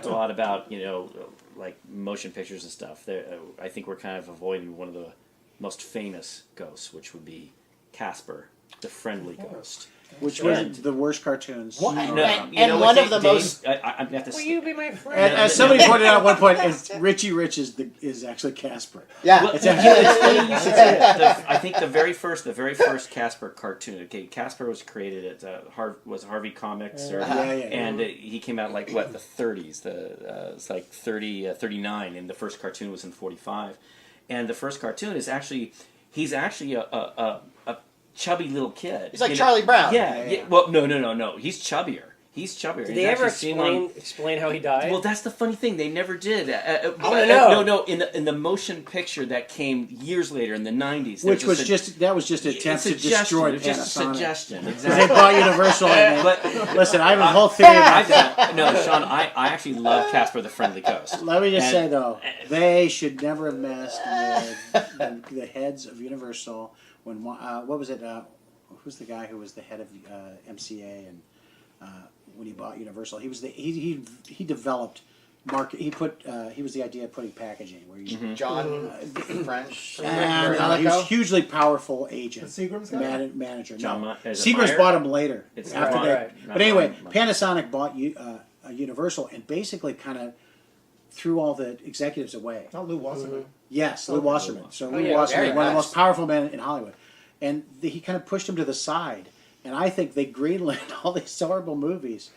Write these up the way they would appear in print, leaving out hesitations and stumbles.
talked a lot about, like motion pictures and stuff. I think we're kind of avoiding one of the most famous ghosts, which would be Casper, the friendly ghost. Which was the worst cartoons. One of the most. I have to Will you be my friend? As somebody pointed out at one point, Richie Rich is actually Casper. Yeah, well, it's funny you should say that. I think the very first Casper cartoon. Okay, Casper was created at Harvey Comics, and he came out like what the 30s. It's like 39, and the first cartoon was in 45. And the first cartoon is he's actually a chubby little kid. He's like Charlie Brown. Yeah. Well, no. He's chubbier. Did they ever explain how he died? Well, that's the funny thing. They never did. I don't know. No. In the motion picture that came years later in the 90s, which was just an attempt to destroy Panasonic. Just a suggestion. Exactly. They bought Universal. But listen, I have a whole theory about that. No, Sean, I actually love Casper the Friendly Ghost. Let me just say though, they should never have messed with the heads of Universal. When what was it? Who's the guy who was the head of MCA and when he bought Universal? He was he developed market. He was the idea of putting packaging where you John French. he was a hugely powerful agent. The Seagram's guy? Manager. Seagram's bought him later. Right. But anyway, Panasonic bought Universal and basically kind of threw all the executives away. Not Lou Wasserman. Yes, Lou Wasserman. So Lou Wasserman, one of the most powerful men in Hollywood. And he kind of pushed him to the side. And I think they greenlit all these horrible movies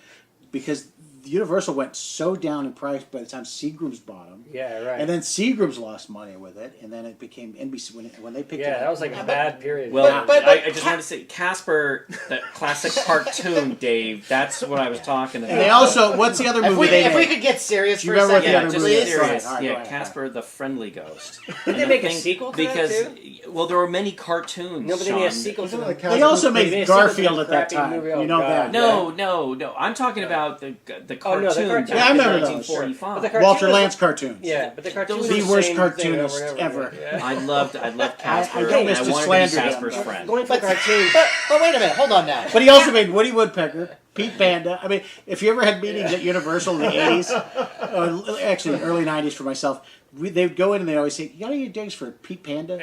because Universal went so down in price by the time Seagram's bought them. Yeah, right. And then Seagram's lost money with it, and then it became NBC when they picked it up. Yeah, that was like a bad period. Well, I just wanted to say Casper, that classic cartoon, Dave. That's what I was talking about. And they also, what's the other movie they made? If we could get serious for a remember second, what the other movie is? Serious. Right, Yeah, Casper the Friendly Ghost. Did they make a sequel to that too? Well, there were many cartoons. No, but they made a sequel to that. They also made Garfield at that time. You know that? No. I'm talking about the cartoon. Yeah, I remember those. 1945. Walter Lance cartoons. Yeah, but the cartoons the were worst same cartoonist thing over and over ever. again. Yeah. I loved Casper. I don't miss and to I wanted slander to be Casper's him, friend. Going for cartoons. But wait a minute, hold on now. But he also made Woody Woodpecker, Pete Panda. I mean, if you ever had meetings at Universal in the 80s, actually early 90s for myself, they would go in and they'd always say, "You got any digs for Pete Panda?"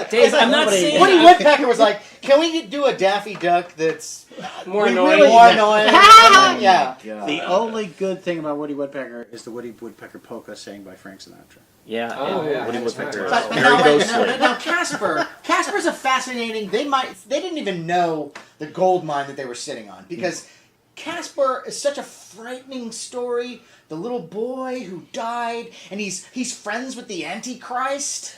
Dave, I'm not saying Woody Woodpecker was like, "Can we do a Daffy Duck that's More annoying. annoying. More annoying?" Yeah. The only good thing about Woody Woodpecker is the Woody Woodpecker polka sang by Frank Sinatra. Yeah, Oh, and yeah. Woody Woodpecker is But very ghostly. now Casper's a fascinating. They didn't even know the gold mine that they were sitting on because Casper is such a frightening story. The little boy who died, and he's friends with the Antichrist.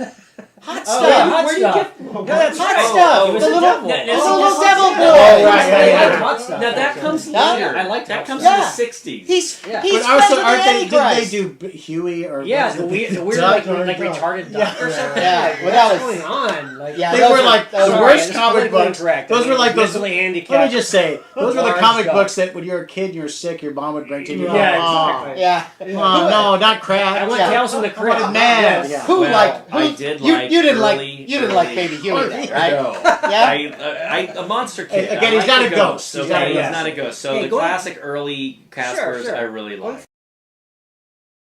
Hot stuff. yeah, Where do you get No, that's hot right. stuff? He was The a little devil. little devil boy. Oh, right. Hot stuff. Now that comes Yeah. later. I liked that Hot comes Stuff. in the 60s. He's Yeah. he's But friends also, with aren't the they? Didn't they Antichrist. do Huey or Yeah, the weird like retarded duck or something. Yeah, Like, well, that what's was- going on? Like, Yeah, They those were are- like those the are- worst it's comic politically books. incorrect. Those were like those. mentally handicapped. Let me just say, those were the Large comic duck. books that when you were a kid and you were sick, your mom would bring to you. Yeah, exactly. Yeah. Oh no, not crap. I want Yeah. Tales from the Crypt. What a man. Yes. Yeah. Who Well, like? Who, I did you, like you didn't like early- you didn't like Baby Huey, then, right? No. Yeah. A monster kid. Again, I he's like not the a ghost. Okay, He's not a he's ghost. not a ghost. So Hey, the go on. classic early Caspers Sure. I really like.